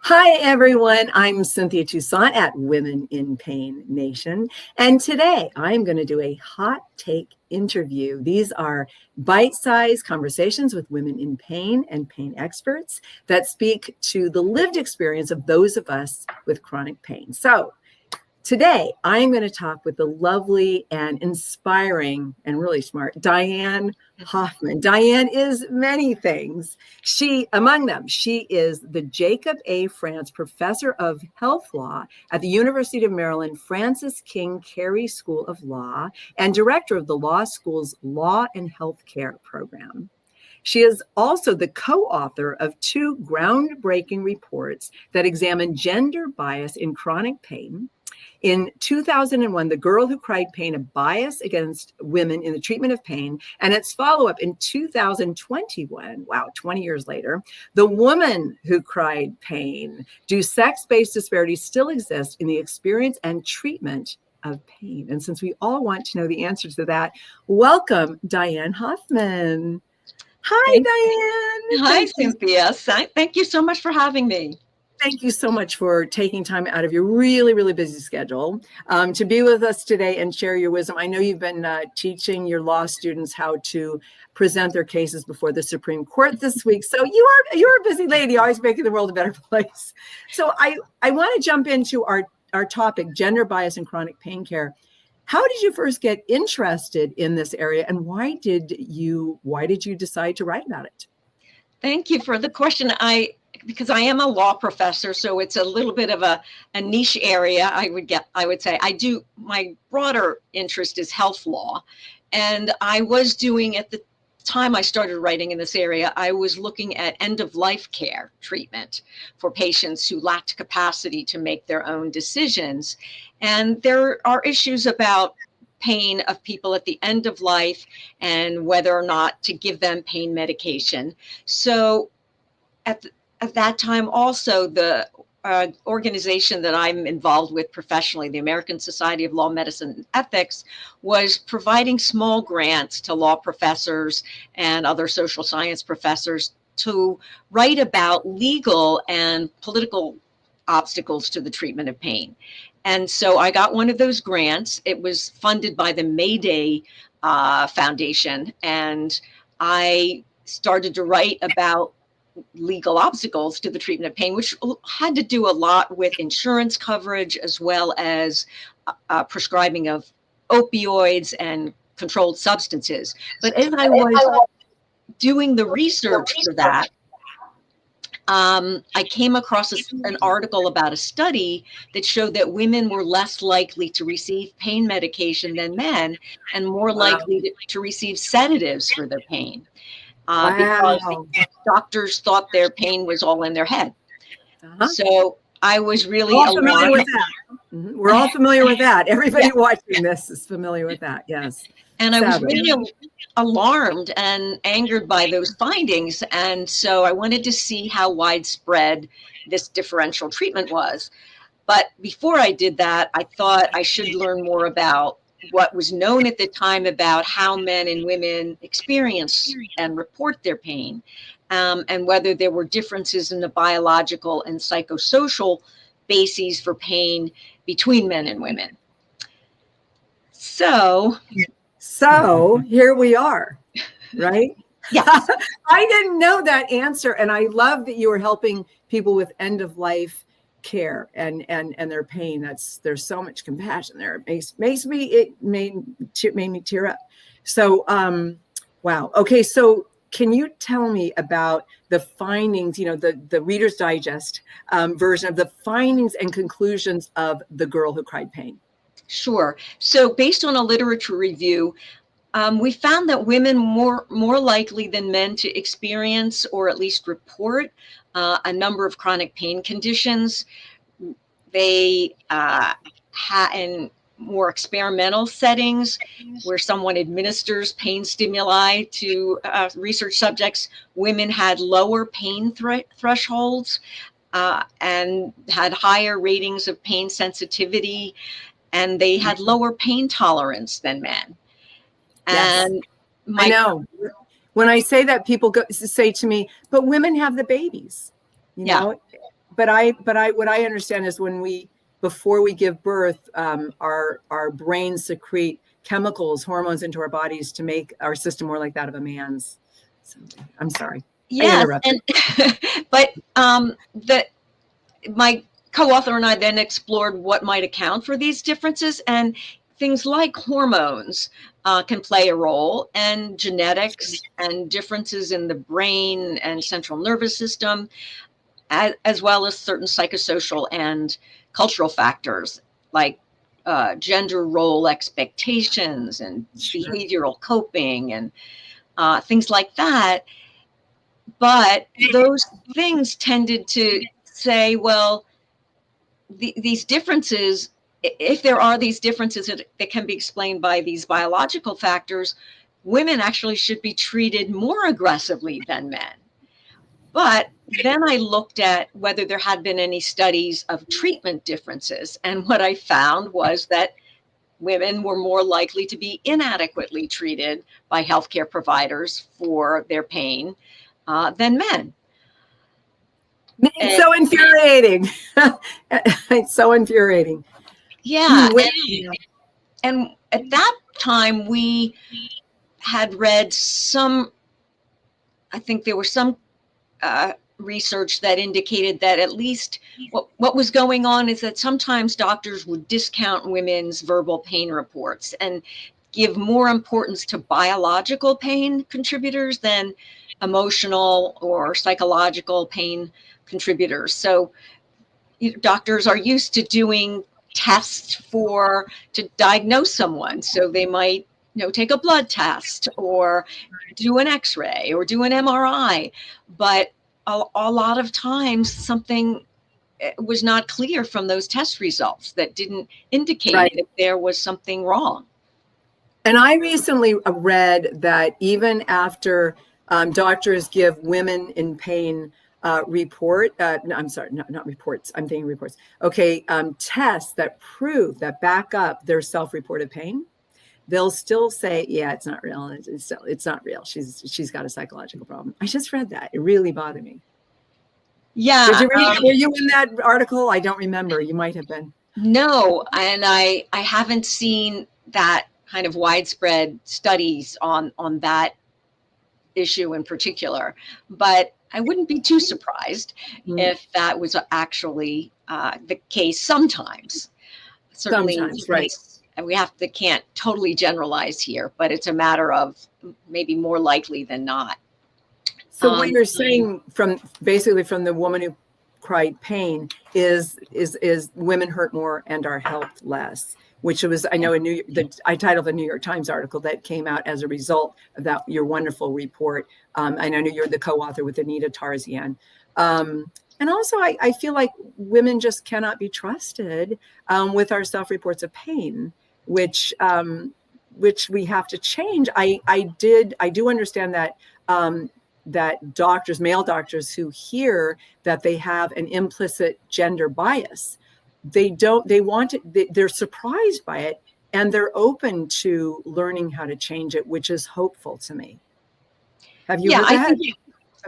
Hi, everyone. I'm Cynthia Toussaint at Women in Pain Nation. And today I'm going to do a hot take interview. These are bite-sized conversations with women in pain and pain experts that speak to the lived experience of those of us with chronic pain. So today, I'm going to talk with the lovely and inspiring and really smart Diane Hoffman. Diane is many things. Among them, she is the Jacob A. France Professor of Health Law at the University of Maryland Francis King Carey School of Law and Director of the law school's Law and Healthcare program. She is also the co-author of two groundbreaking reports that examine gender bias in chronic pain. In 2001, The Girl Who Cried Pain, a Bias Against Women in the Treatment of Pain, and its follow-up in 2021, wow, 20 years later, The Woman Who Cried Pain, Do Sex-Based Disparities Still Exist in the Experience and Treatment of Pain? And since we all want to know the answer to that, welcome, Diane Hoffman. Hi, Diane. Hi, Cynthia. Thank you so much for having me. Thank you so much for taking time out of your really, really busy schedule to be with us today and share your wisdom. I know you've been teaching your law students how to present their cases before the Supreme Court this week. So you're a busy lady, always making the world a better place. So I want to jump into our topic, gender bias in chronic pain care. How did you first get interested in this area, and why did you decide to write about it? Thank you for the question. Because I am a law professor, so it's a little bit of a niche area. I would say my broader interest is health law, and I was doing at the time I started writing in this area, I was looking at end-of-life care treatment for patients who lacked capacity to make their own decisions. And there are issues about pain of people at the end of life and whether or not to give them pain medication. So at that time also, the organization that I'm involved with professionally, the American Society of Law, Medicine, and Ethics, was providing small grants to law professors and other social science professors to write about legal and political obstacles to the treatment of pain. And so I got one of those grants. It was funded by the Mayday Foundation, and I started to write about legal obstacles to the treatment of pain, which had to do a lot with insurance coverage as well as prescribing of opioids and controlled substances. But as I was doing the research for that, I came across an article about a study that showed that women were less likely to receive pain medication than men and more likely to receive sedatives for their pain. Because doctors thought their pain was all in their head. So I was really familiar with that. Mm-hmm. We're all familiar with that. Everybody watching this is familiar with that. Yes. And I was really alarmed and angered by those findings. And so I wanted to see how widespread this differential treatment was. But before I did that, I thought I should learn more about what was known at the time about how men and women experience and report their pain, and whether there were differences in the biological and psychosocial bases for pain between men and women. So here we are, right? Yeah. I didn't know that answer. And I love that you were helping people with end of life care and their pain. There's so much compassion there. It made me tear up. So wow. Okay, so can you tell me about the findings, the Reader's Digest version of the findings and conclusions of The Girl Who Cried Pain? Sure. So based on a literature review, we found that women more likely than men to experience or at least report a number of chronic pain conditions. They in more experimental settings where someone administers pain stimuli to research subjects, women had lower pain thresholds and had higher ratings of pain sensitivity, and they had lower pain tolerance than men. And yes. I know. When I say that, people say to me, but women have the babies, you know? what I understand is before we give birth, our brains secrete chemicals, hormones into our bodies to make our system more like that of a man's. So, I'm sorry. Yes, and but my co-author and I then explored what might account for these differences, and things like hormones can play a role, and genetics and differences in the brain and central nervous system, as well as certain psychosocial and cultural factors like gender role expectations and behavioral coping and things like that. But those things tended to say, well, these differences, if there are these differences that can be explained by these biological factors, women actually should be treated more aggressively than men. But then I looked at whether there had been any studies of treatment differences. And what I found was that women were more likely to be inadequately treated by healthcare providers for their pain than men. It's so infuriating. It's so infuriating. Yeah. And at that time, we had read I think there was some research that indicated that at least what was going on is that sometimes doctors would discount women's verbal pain reports and give more importance to biological pain contributors than emotional or psychological pain contributors. So doctors are used to doing tests to diagnose someone. So they might, take a blood test or do an X-ray or do an MRI. But a lot of times something was not clear from those test results that didn't indicate that there was something wrong. And I recently read that even after doctors give women in pain I'm sorry, not reports. I'm thinking reports. Okay, tests that back up their self-reported pain, they'll still say, yeah, it's not real. It's not real. She's got a psychological problem. I just read that. It really bothered me. Yeah. Did you read? Were you in that article? I don't remember. You might have been. No, and I haven't seen that kind of widespread studies on that issue in particular, but I wouldn't be too surprised if that was actually the case sometimes. Certainly, sometimes, right. And we can't totally generalize here, but it's a matter of maybe more likely than not. So what you're saying basically from the woman who cried pain is women hurt more and are helped less, which was, I know I titled the New York Times article that came out as a result of your wonderful report. And I know you're the co-author with Anita Tarzian. And also I feel like women just cannot be trusted with our self-reports of pain, which we have to change. I do understand that that male doctors who hear that they have an implicit gender bias, they're surprised by it, and they're open to learning how to change it, which is hopeful to me. Have you heard that?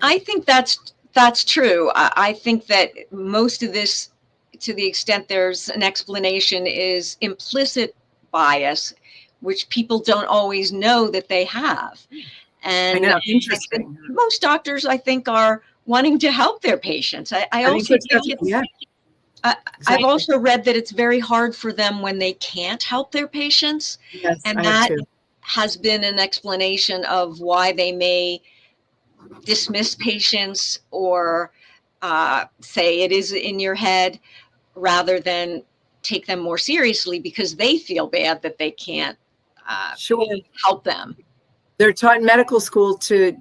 I think that's true. I think that most of this, to the extent there's an explanation, is implicit bias, which people don't always know that they have. And I know, interesting. Most doctors, I think, are wanting to help their patients. I also think I've also read that it's very hard for them when they can't help their patients. Yes, and that has been an explanation of why they may dismiss patients or say it is in your head rather than take them more seriously because they feel bad that they can't help them. They're taught in medical school to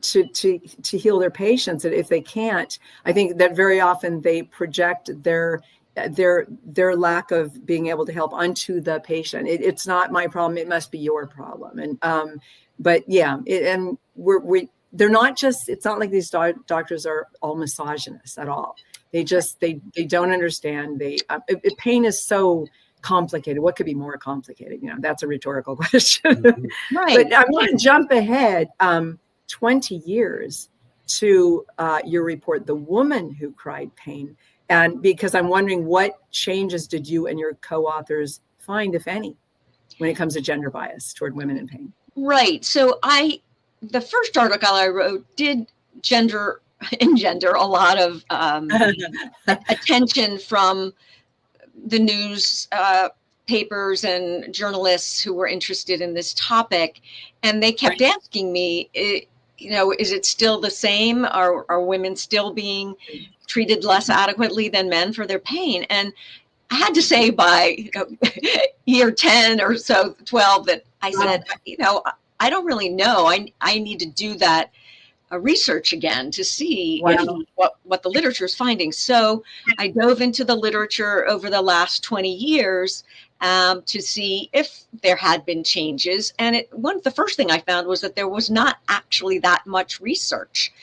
heal their patients, and if they can't, I think that very often they project their lack of being able to help onto the patient. It's not my problem; it must be your problem. And but yeah, they're not just. It's not like these doctors are all misogynists at all. They don't understand. Pain is so complicated. What could be more complicated? That's a rhetorical question. Right. But I want to jump ahead 20 years. to your report, The Woman Who Cried Pain. And because I'm wondering, what changes did you and your co-authors find, if any, when it comes to gender bias toward women in pain? Right. So the first article I wrote did engender a lot of attention from the news papers and journalists who were interested in this topic. And they kept asking me, is it still the same? Are women still being treated less adequately than men for their pain? And I had to say by year 10 or so, 12, that I said, I don't really know. I need to do that research again to see what the literature is finding. So I dove into the literature over the last 20 years to see if there had been changes. And one of the first thing I found was that there was not actually that much research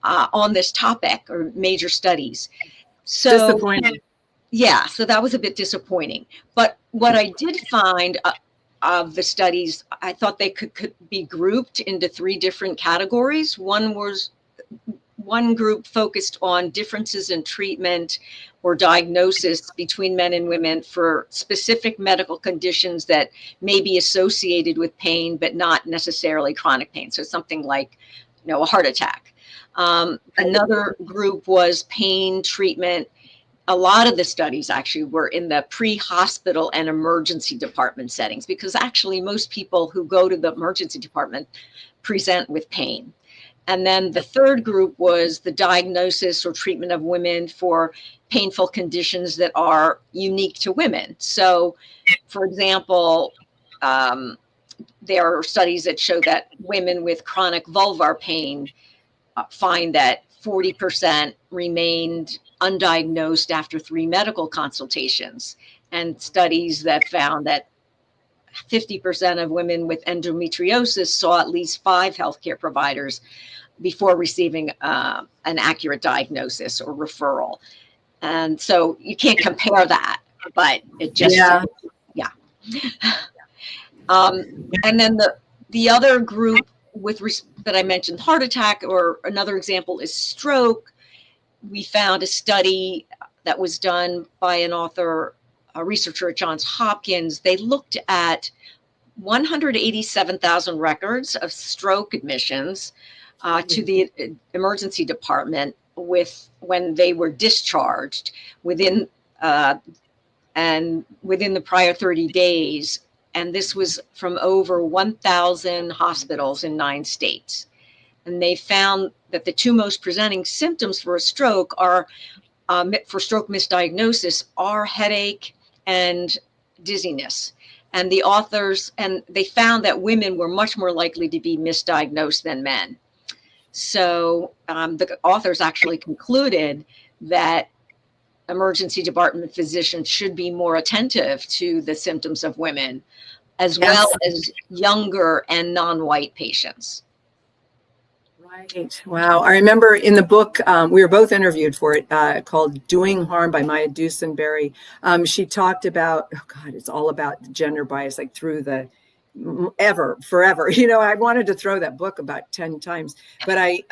on this topic or major studies. So disappointing. Yeah, so that was a bit disappointing. But what I did find of the studies, I thought they could be grouped into 3 different categories. One group focused on differences in treatment or diagnosis between men and women for specific medical conditions that may be associated with pain, but not necessarily chronic pain. So something like, a heart attack. Another group was pain treatment. A lot of the studies actually were in the pre-hospital and emergency department settings, because actually most people who go to the emergency department present with pain. And then the third group was the diagnosis or treatment of women for painful conditions that are unique to women. So, for example, there are studies that show that women with chronic vulvar pain find that 40% remained undiagnosed after 3 medical consultations, and studies that found that 50% of women with endometriosis saw at least 5 healthcare providers before receiving an accurate diagnosis or referral. And so you can't compare that, but it just, yeah. And then the other group that I mentioned, heart attack, or another example is stroke. We found a study that was done by a researcher at Johns Hopkins. They looked at 187,000 records of stroke admissions to the emergency department when they were discharged within the prior 30 days. And this was from over 1,000 hospitals in 9 states. And they found that the 2 most presenting symptoms for a stroke for stroke misdiagnosis are headache and dizziness. And they found that women were much more likely to be misdiagnosed than men. So the authors actually concluded that emergency department physicians should be more attentive to the symptoms of women, as well as younger and non-white patients. Right. Wow. I remember in the book, we were both interviewed for it, called Doing Harm by Maya Dusenberry. She talked about, it's all about gender bias, like through the forever. I wanted to throw that book about 10 times, but I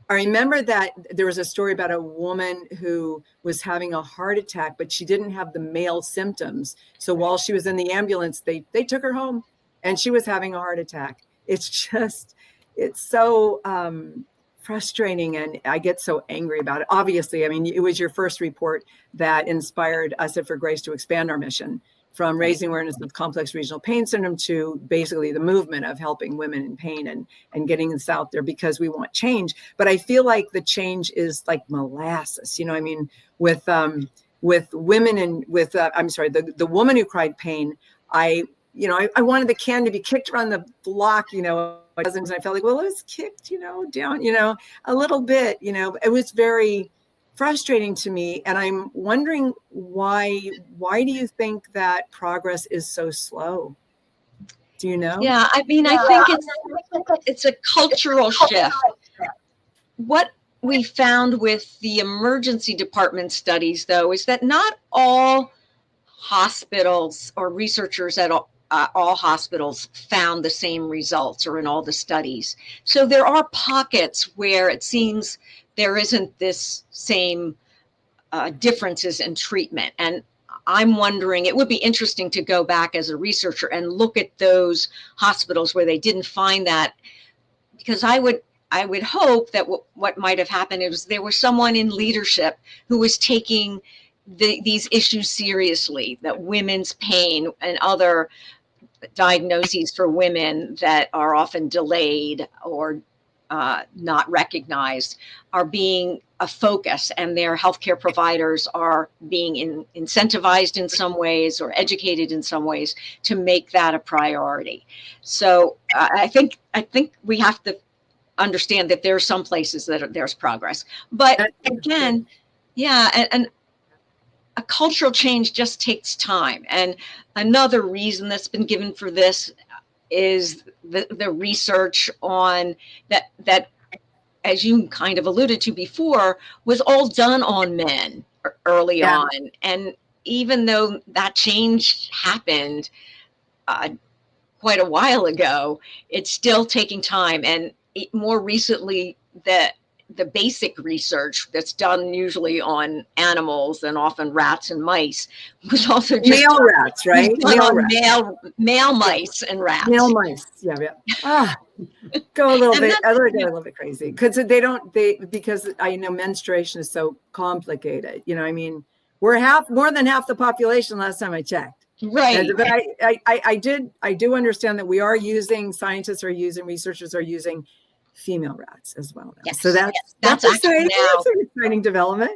remember that there was a story about a woman who was having a heart attack, but she didn't have the male symptoms. So while she was in the ambulance, they took her home, and she was having a heart attack. It's so frustrating, and I get so angry about it. Obviously, I mean, it was your first report that inspired us at For Grace to expand our mission from raising awareness of complex regional pain syndrome to basically the movement of helping women in pain and getting this out there, because we want change. But I feel like the change is like molasses, I mean, with women and with, the Woman Who Cried Pain, I wanted the can to be kicked around the block, and I felt like, well, it was kicked, down, a little bit, it was very frustrating to me. And I'm wondering why do you think that progress is so slow? Do you know? Yeah, I mean, I think it's a cultural shift. What we found with the emergency department studies, though, is that not all hospitals or researchers at all hospitals found the same results, or in all the studies. So there are pockets where it seems there isn't this same differences in treatment. And I'm wondering, it would be interesting to go back as a researcher and look at those hospitals where they didn't find that, because I would hope that what might have happened is there was someone in leadership who was taking these issues seriously, that women's pain and other diagnoses for women that are often delayed or not recognized are being a focus, and their healthcare providers are being incentivized in some ways or educated in some ways to make that a priority. So I think we have to understand that there are some places that there's progress, but again, yeah, and a cultural change just takes time. And another reason that's been given for this is the research on that, as you kind of alluded to before, was all done on men early on. And even though that change happened quite a while ago, it's still taking time. And more recently, the basic research that's done usually on animals and often rats and mice was also just male rats, right? Male mice and rats. Male mice, yeah. Go a little bit crazy because because I know menstruation is so complicated. I mean, we're more than half the population last time I checked. Right. But I do understand that researchers are using female rats as well now. Yes. So that's exciting. That's an exciting development.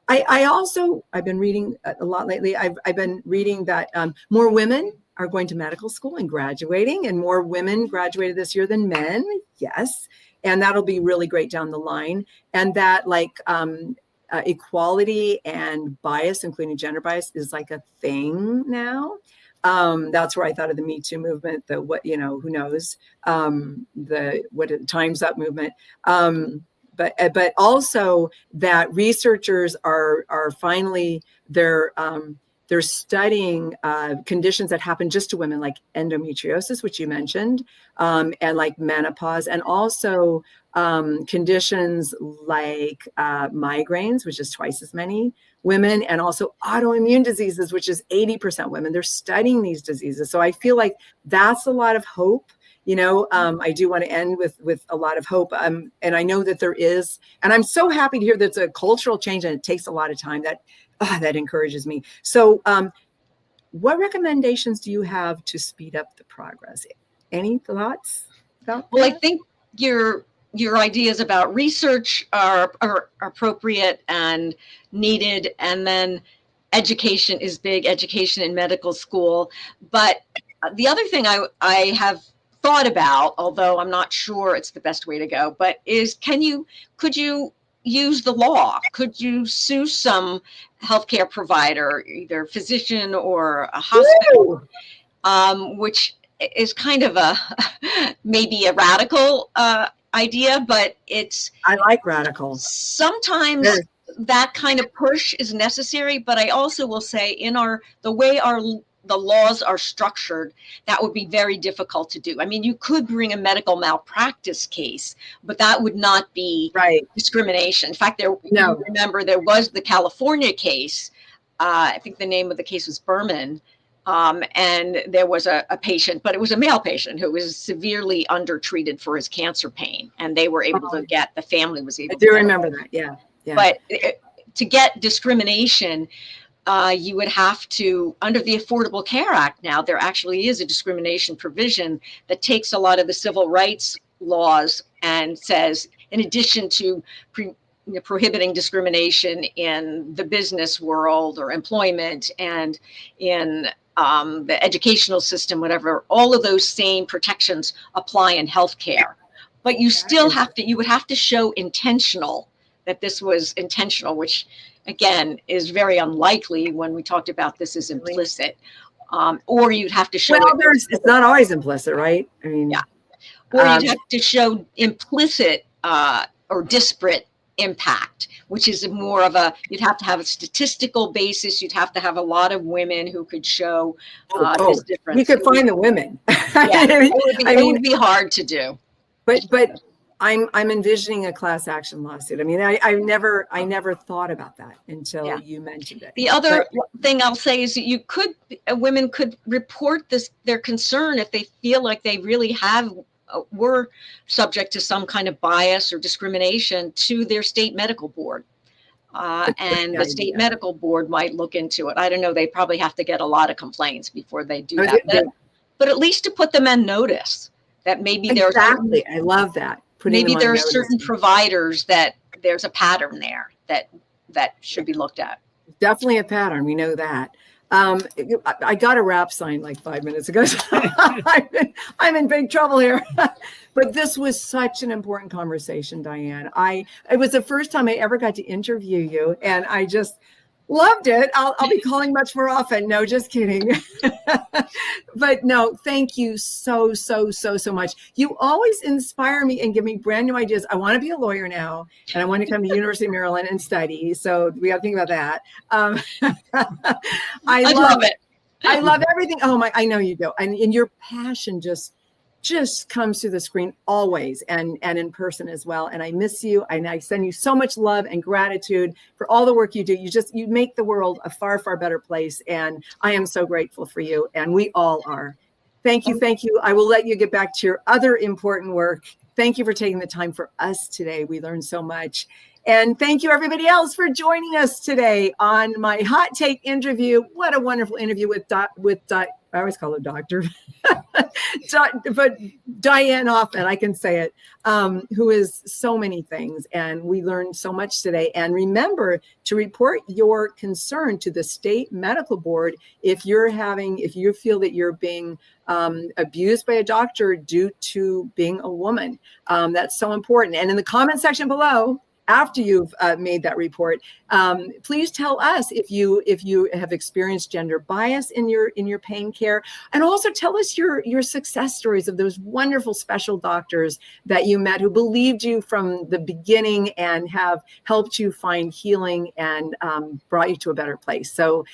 I've been reading a lot lately. I've been reading that more women are going to medical school and graduating, and more women graduated this year than men. Yes. And that'll be really great down the line. And that equality and bias, including gender bias, is like a thing now. That's where I thought of the Me Too movement, who knows, Time's Up movement. But also that researchers are finally, they're studying conditions that happen just to women, like endometriosis, which you mentioned, and like menopause, and also conditions like migraines, which is twice as many women, and also autoimmune diseases, which is 80% women. They're studying these diseases. So I feel like that's a lot of hope. I do want to end with a lot of hope. And I know that there is, and I'm so happy to hear that's a cultural change and it takes a lot of time. That encourages me. So what recommendations do you have to speed up the progress? Any thoughts about that? Well, I think your ideas about research are appropriate and needed, and then education is big, education in medical school. But the other thing I have thought about, although I'm not sure it's the best way to go, but is could you use the law? Could you sue some healthcare provider, either physician or a hospital, which is kind of maybe a radical idea, but I like radical. Sometimes that kind of push is necessary, but I also will say the way the laws are structured, that would be very difficult to do. I mean, you could bring a medical malpractice case, but that would not be discrimination. In fact, remember there was the California case. I think the name of the case was Berman. And there was a patient, but it was a male patient who was severely undertreated for his cancer pain. And they were able to the family was able to. I do remember that, yeah. But to get discrimination, you would have to, under the Affordable Care Act now, there actually is a discrimination provision that takes a lot of the civil rights laws and says, in addition to prohibiting discrimination in the business world or employment and in the educational system, whatever, all of those same protections apply in healthcare. But you still you would have to show that this was intentional, which again is very unlikely when we talked about this as implicit. Or you'd have to show it's not always implicit, right? I mean, or you'd have to show implicit or disparate impact, which is more of a, you'd have to have a statistical basis. You'd have to have a lot of women who could show this difference. We could find the women. Yeah, it would be hard to do. But I'm envisioning a class action lawsuit. I mean, I never thought about that until you mentioned it. The other thing I'll say is that women could report their concern if they feel like they really were subject to some kind of bias or discrimination to their state medical board. And the state medical board might look into it. I don't know. They probably have to get a lot of complaints before they do that. But at least to put them on notice that maybe I love that. Maybe there are certain providers that there's a pattern there that should be looked at. Definitely a pattern. We know that. I got a rap sign like 5 minutes ago. So I'm in big trouble here. But this was such an important conversation, Diane. It was the first time I ever got to interview you, and I just loved it. I'll be calling much more often. No, just kidding. But no, thank you so much. You always inspire me and give me brand new ideas. I want to be a lawyer now, and I want to come to University of Maryland and study. So we got to think about that. I love it. I love everything. Oh my, I know you do. And your passion just comes through the screen always, and in person as well. And I miss you, and I send you so much love and gratitude for all the work you do. You make the world a far better place, and I am so grateful for you, and we all are. Thank you. I will let you get back to your other important work. Thank you for taking the time for us today. We learned so much. And thank you, everybody else, for joining us today on my Hot Take interview. What a wonderful interview with I always call her doctor, but Diane Hoffman, I can say it, who is so many things. And we learned so much today. And remember to report your concern to the state medical board if you feel that you're being abused by a doctor due to being a woman. That's so important. And in the comment section below, after you've made that report, please tell us if you have experienced gender bias in your pain care, and also tell us your success stories of those wonderful special doctors that you met who believed you from the beginning and have helped you find healing and brought you to a better place. So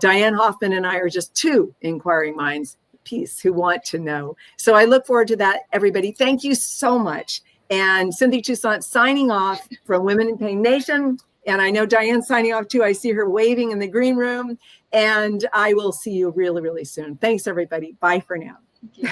Diane Hoffman and I are just two inquiring minds apiece who want to know. So I look forward to that, everybody. Thank you so much. And Cynthia Toussaint signing off from Women in Pain Nation. And I know Diane's signing off too. I see her waving in the green room. And I will see you really soon. Thanks, everybody. Bye for now. Thank you.